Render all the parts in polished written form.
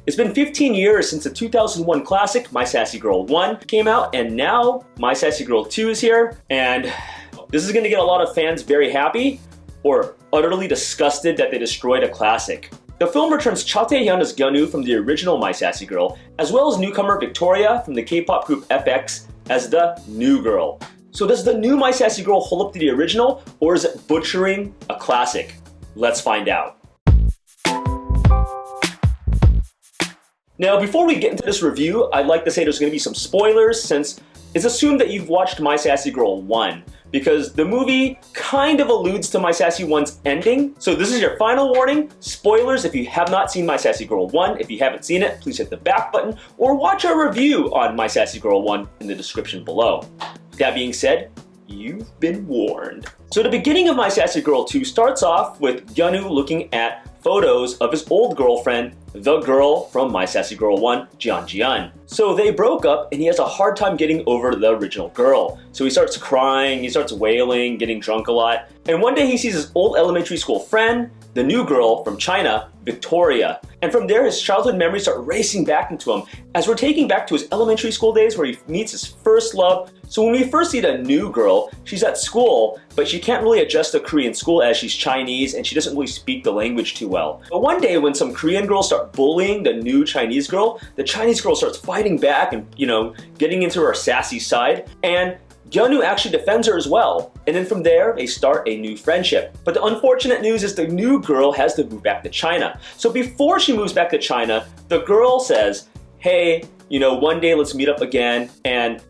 It's been 15 years since the 2001 classic My Sassy Girl 1 came out, and now My Sassy Girl 2 is here, and this is going to get a lot of fans very happy or utterly disgusted that they destroyed a classic. The film returns tae-hyun as Gyun-woo from the original My Sassy Girl, as well as newcomer Victoria from the K-pop group FX as the new girl. So does the new My Sassy Girl hold up to the original, or is it butchering a classic? Let's find out. Now, before we get into this review, I'd like to say there's going to be some spoilers, since it's assumed that you've watched My Sassy Girl 1, because the movie kind of alludes to My Sassy 1's ending. So this is your final warning. Spoilers if you have not seen My Sassy Girl 1. If you haven't seen it, please hit the back button or watch our review on My Sassy Girl 1 in the description below. That being said, you've been warned. So the beginning of My Sassy Girl 2 starts off with Gyun-woo looking at photos of his old girlfriend, the girl from My Sassy Girl 1, ji-hyun. So they broke up and he has a hard time getting over the original girl. So he starts crying, he starts wailing, getting drunk a lot. And one day he sees his old elementary school friend, the new girl from China, Victoria. And from there, his childhood memories start racing back into him as we're taking back to his elementary school days where he meets his first love. So when we first see the new girl, she's at school, but she can't really adjust to Korean school as she's Chinese and she doesn't really speak the language too well. But one day when some Korean girls start bullying the new Chinese girl, the Chinese girl starts fighting back and, getting into her sassy side. And Gyun-woo actually defends her as well. And then from there, they start a new friendship. But the unfortunate news is the new girl has to move back to China. So before she moves back to China, the girl says, hey, one day let's meet up again. And,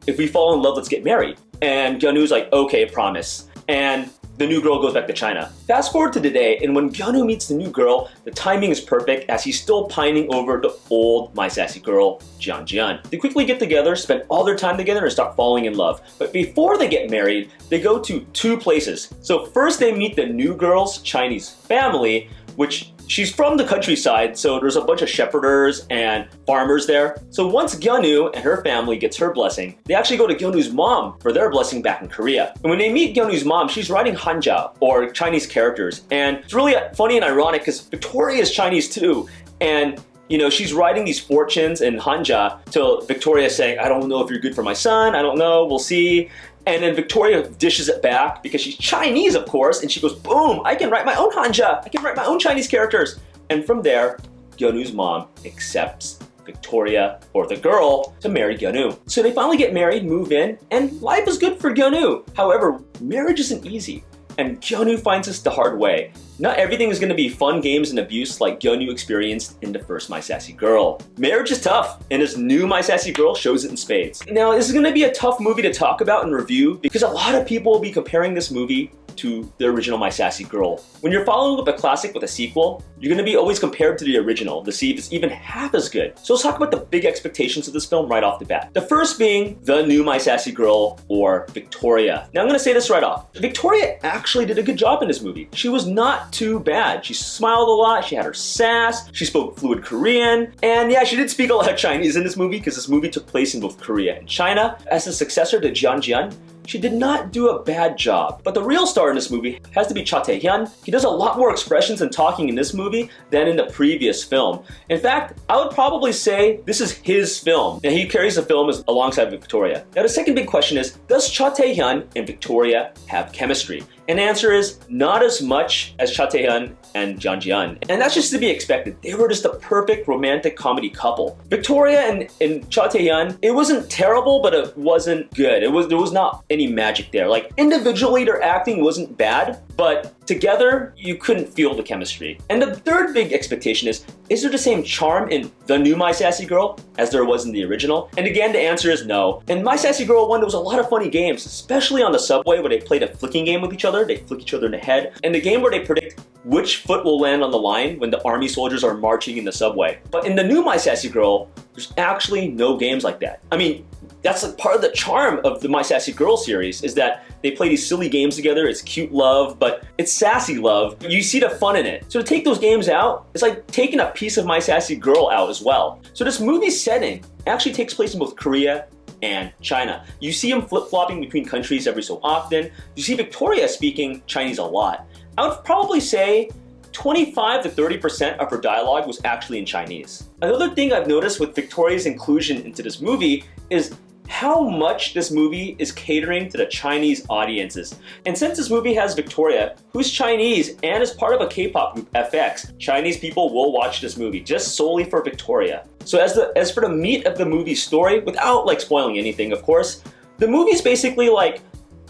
if we fall in love, let's get married. And Gyun-woo's like, okay, promise. And the new girl goes back to China. Fast forward to today, and when Gyun-woo meets the new girl, the timing is perfect as he's still pining over the old My Sassy Girl, ji-hyun. They quickly get together, spend all their time together, and start falling in love. But before they get married, they go to two places. So first they meet the new girl's Chinese family, which she's from the countryside, so there's a bunch of shepherders and farmers there. So once Gyun-woo and her family gets her blessing, they actually go to Gyun-woo's mom for their blessing back in Korea. And when they meet Gyun-woo's mom, she's writing Hanja, or Chinese characters. And it's really funny and ironic because Victoria is Chinese too. And she's writing these fortunes in Hanja till Victoria saying, I don't know if you're good for my son, I don't know, we'll see. And then Victoria dishes it back because she's Chinese, of course, and she goes, boom, I can write my own Hanja, I can write my own Chinese characters. And from there, Gyun-woo's mom accepts Victoria, or the girl, to marry Gyun-woo. So they finally get married, move in, and life is good for Gyun-woo. However, marriage isn't easy, and Gyun-woo finds this the hard way. Not everything is going to be fun games and abuse like Gyun-woo experienced in the first My Sassy Girl. Marriage is tough, and this new My Sassy Girl shows it in spades. Now, this is going to be a tough movie to talk about and review because a lot of people will be comparing this movie to the original My Sassy Girl. When you're following up a classic with a sequel, you're going to be always compared to the original to see if it's even half as good. So let's talk about the big expectations of this film right off the bat. The first being the new My Sassy Girl, or Victoria. Now I'm going to say this right off. Victoria actually did a good job in this movie. She was not too bad. She smiled a lot, she had her sass, she spoke fluent Korean, and yeah, she did speak a lot of Chinese in this movie because this movie took place in both Korea and China. As the successor to ji-hyun, she did not do a bad job. But the real star in this movie has to be tae-hyun. He does a lot more expressions and talking in this movie than in the previous film. In fact, I would probably say this is his film, and he carries the film alongside Victoria. Now the second big question is, does tae-hyun and Victoria have chemistry? And the answer is not as much as tae-hyun and ji-hyun. And that's just to be expected. They were just the perfect romantic comedy couple. Victoria and tae-hyun, it wasn't terrible, but it wasn't good. There was not any magic there. Like individually, their acting wasn't bad, but together, you couldn't feel the chemistry. And the third big expectation is there the same charm in the new My Sassy Girl as there was in the original? And again, the answer is no. In My Sassy Girl 1, there was a lot of funny games, especially on the subway where they played a flicking game with each other. They flick each other in the head. And the game where they predict which foot will land on the line when the army soldiers are marching in the subway. But in the new My Sassy Girl, there's actually no games like that. I mean, that's like part of the charm of the My Sassy Girl series, is that they play these silly games together. It's cute love, but it's sassy love. You see the fun in it. So to take those games out, it's like taking a piece of My Sassy Girl out as well. So this movie's setting actually takes place in both Korea and China. You see him flip-flopping between countries every so often. You see Victoria speaking Chinese a lot. I would probably say 25 to 30% of her dialogue was actually in Chinese. Another thing I've noticed with Victoria's inclusion into this movie is how much this movie is catering to the Chinese audiences. And since this movie has Victoria, who's Chinese and is part of a K-pop group, FX, Chinese people will watch this movie just solely for Victoria. So as for the meat of the movie's story, without like spoiling anything, of course, the movie's basically like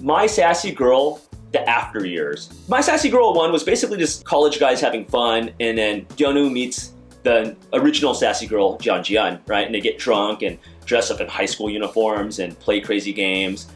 My Sassy Girl, the after years. My Sassy Girl 1 was basically just college guys having fun, and then Hyun meets the original sassy girl, ji-hyun, right? And they get drunk and dress up in high school uniforms and play crazy games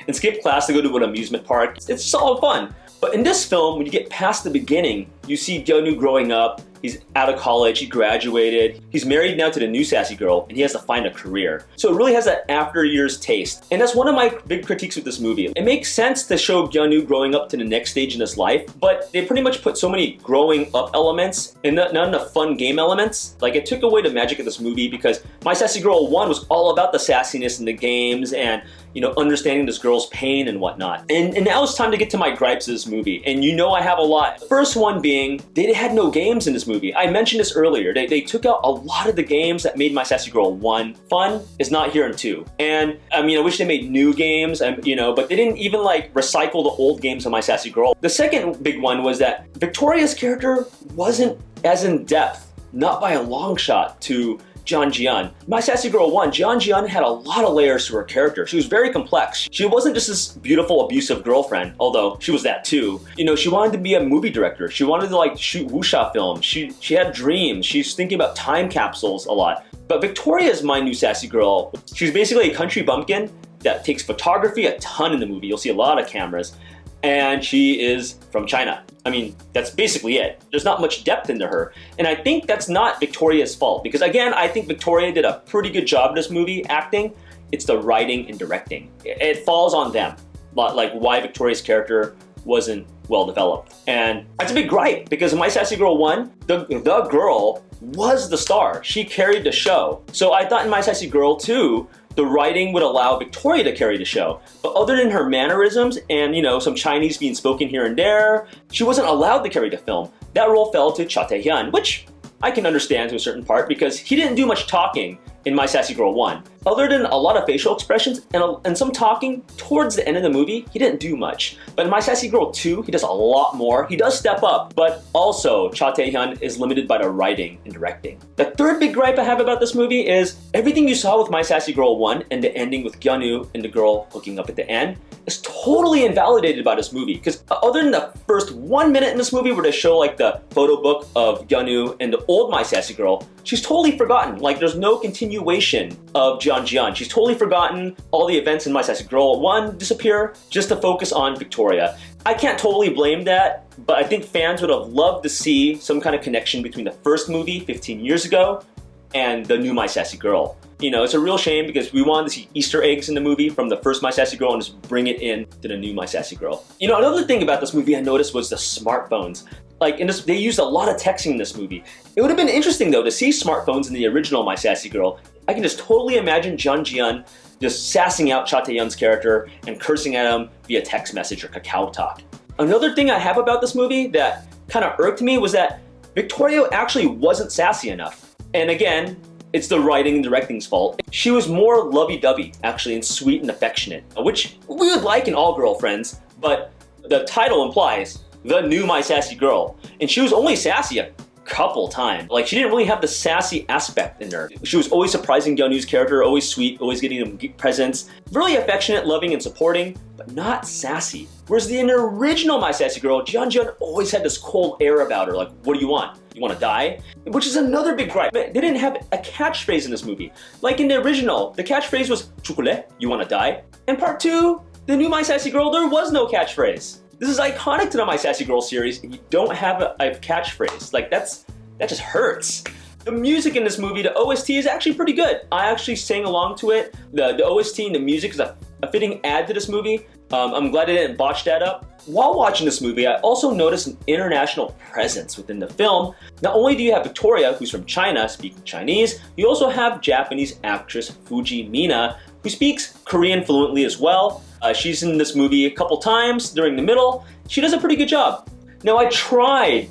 and skip class to go to an amusement park. It's just all fun. But in this film, when you get past the beginning, you see Hyun growing up. He's out of college, he graduated, he's married now to the new sassy girl, and he has to find a career. So it really has that after years taste. And that's one of my big critiques with this movie. It makes sense to show Hyun growing up to the next stage in his life, but they pretty much put so many growing up elements and not enough fun game elements. Like, it took away the magic of this movie because My Sassy Girl 1 was all about the sassiness in the games and, you know, understanding this girl's pain and whatnot. And now it's time to get to my gripes of this movie. And you know I have a lot. The first one being, they had no games in this movie. I mentioned this earlier. They took out a lot of the games that made My Sassy Girl 1 fun. Is not here in 2. And I mean, I wish they made new games, you know, but they didn't even like recycle the old games of My Sassy Girl. The second big one was that Victoria's character wasn't as in depth, not by a long shot, to ji-hyun. My Sassy Girl 1, ji-hyun had a lot of layers to her character. She was very complex. She wasn't just this beautiful, abusive girlfriend, although she was that too. You know, she wanted to be a movie director. She wanted to like shoot wuxia films. She had dreams. She's thinking about time capsules a lot. But Victoria is my new sassy girl. She's basically a country bumpkin that takes photography a ton in the movie. You'll see a lot of cameras. And she is from China. I mean, that's basically it. There's not much depth into her. And I think that's not Victoria's fault, because again, I think Victoria did a pretty good job in this movie acting. It's the writing and directing. It falls on them, like why Victoria's character wasn't well developed. And that's a big gripe, because in My Sassy Girl 1, the girl was the star. She carried the show. So I thought in My Sassy Girl 2, the writing would allow Victoria to carry the show. But other than her mannerisms and, you know, some Chinese being spoken here and there, she wasn't allowed to carry the film. That role fell to tae-hyun, which I can understand to a certain part because he didn't do much talking in My Sassy Girl 1. Other than a lot of facial expressions and some talking towards the end of the movie, he didn't do much. But in My Sassy Girl 2, he does a lot more. He does step up, but also tae-hyun is limited by the writing and directing. The third big gripe I have about this movie is everything you saw with My Sassy Girl 1 and the ending with Hyun and the girl hooking up at the end is totally invalidated by this movie. Because other than the first 1 minute in this movie where they show like the photo book of Hyun and the old My Sassy Girl, she's totally forgotten. Like, there's no continuation of ji-hyun. She's totally forgotten. All the events in My Sassy Girl 1 disappear just to focus on Victoria. I can't totally blame that, but I think fans would have loved to see some kind of connection between the first movie 15 years ago and the new My Sassy Girl. You know, it's a real shame because we wanted to see Easter eggs in the movie from the first My Sassy Girl and just bring it in to the new My Sassy Girl. You know, another thing about this movie I noticed was the smartphones. Like, they used a lot of texting in this movie. It would have been interesting though to see smartphones in the original My Sassy Girl. I can just totally imagine ji-hyun just sassing out tae-hyun's character and cursing at him via text message or Kakao Talk. Another thing I have about this movie that kind of irked me was that Victoria actually wasn't sassy enough. And again, it's the writing and directing's fault. She was more lovey-dovey, actually, and sweet and affectionate, which we would like in all girlfriends, but the title implies the new My Sassy Girl. And she was only sassy a couple times. Like, she didn't really have the sassy aspect in her. She was always surprising Hyunwoo's character, always sweet, always getting him presents. Really affectionate, loving, and supporting, but not sassy. Whereas in the original My Sassy Girl, ji-hyun always had this cold air about her, like, what do you want? You want to die? Which is another big gripe. They didn't have a catchphrase in this movie. Like in the original, the catchphrase was, chocolate, you want to die? In part 2, the new My Sassy Girl, there was no catchphrase. This is iconic to the My Sassy Girl series, and you don't have a catchphrase. Like, that just hurts. The music in this movie, the OST, is actually pretty good. I actually sang along to it. The OST and the music is a fitting add to this movie. I'm glad I didn't botch that up. While watching this movie, I also noticed an international presence within the film. Not only do you have Victoria, who's from China, speaking Chinese, you also have Japanese actress Fuji Mina, who speaks Korean fluently as well. She's in this movie a couple times during the middle. She does a pretty good job. Now I tried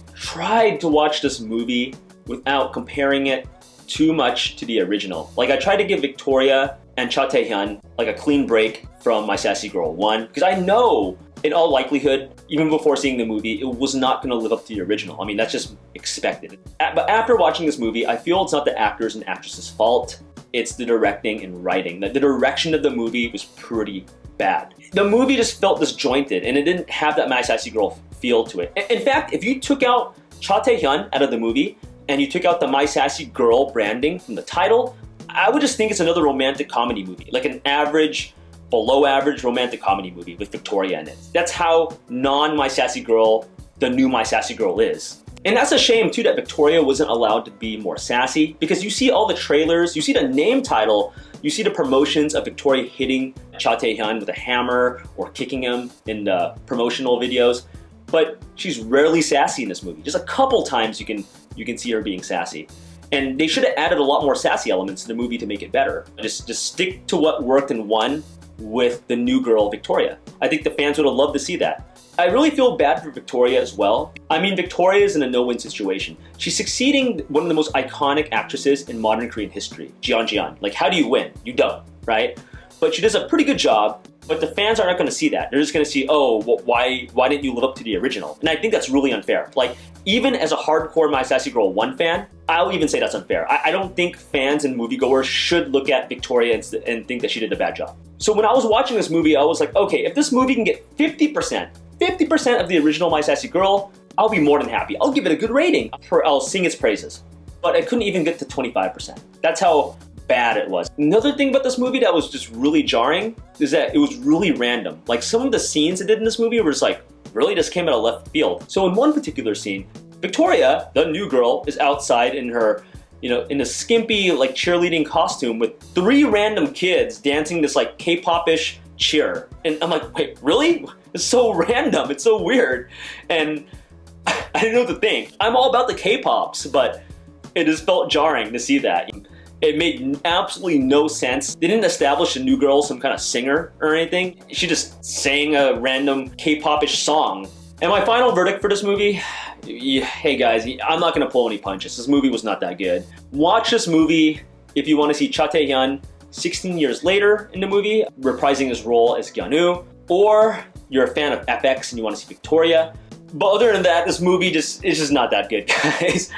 to watch this movie without comparing it too much to the original. Like I tried to give Victoria and tae-hyun like a clean break from My Sassy Girl 1, because I know in all likelihood, even before seeing the movie, it was not going to live up to the original. I mean, that's just expected. But after watching this movie, I feel it's not the actors and actresses' fault. It's the directing and writing. The direction of the movie was pretty bad. The movie just felt disjointed, and it didn't have that My Sassy Girl feel to it. In fact, if you took out tae-hyun out of the movie, and you took out the My Sassy Girl branding from the title, I would just think it's another romantic comedy movie, like an average, below average romantic comedy movie with Victoria in it. That's how non-My Sassy Girl the new My Sassy Girl is. And that's a shame too that Victoria wasn't allowed to be more sassy, because you see all the trailers, you see the name title, you see the promotions of Victoria hitting tae-hyun with a hammer or kicking him in the promotional videos, but she's rarely sassy in this movie. Just a couple times you can see her being sassy. And they should have added a lot more sassy elements to the movie to make it better. Just stick to what worked in one with the new girl, Victoria. I think the fans would have loved to see that. I really feel bad for Victoria as well. I mean, Victoria is in a no-win situation. She's succeeding one of the most iconic actresses in modern Korean history, ji-hyun. Like, how do you win? You don't, right? But she does a pretty good job, but the fans are not going to see that. They're just going to see, oh, well, why didn't you live up to the original? And I think that's really unfair. Like, even as a hardcore My Sassy Girl 1 fan, I'll even say that's unfair. I don't think fans and moviegoers should look at Victoria and think that she did a bad job. So when I was watching this movie, I was like, okay, if this movie can get 50% of the original My Sassy Girl, I'll be more than happy. I'll give it a good rating. I'll sing its praises. But I couldn't even get to 25%. That's how bad it was. Another thing about this movie that was just really jarring is that it was really random. Like, some of the scenes it did in this movie were just like, really just came out of left field. So in one particular scene, Victoria, the new girl, is outside in her, in a skimpy like cheerleading costume with 3 random kids dancing this like K-pop-ish cheer. And I'm like, wait, really? It's so random, it's so weird. And I didn't know what to think. I'm all about the K-pops, but it just felt jarring to see that. It made absolutely no sense. They didn't establish a new girl some kind of singer or anything. She just sang a random K-pop-ish song. And my final verdict for this movie, hey guys, I'm not gonna pull any punches. This movie was not that good. Watch this movie if you want to see tae-hyun 16 years later in the movie, reprising his role as Gyanu, or you're a fan of FX and you want to see Victoria. But other than that, this movie is just not that good, guys.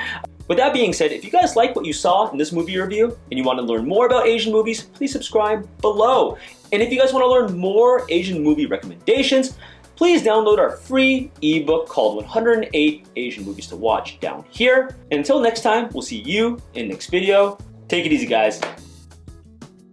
With that being said, if you guys like what you saw in this movie review and you want to learn more about Asian movies, please subscribe below. And if you guys want to learn more Asian movie recommendations, please download our free ebook called 108 Asian Movies to Watch down here. And until next time, we'll see you in the next video. Take it easy, guys.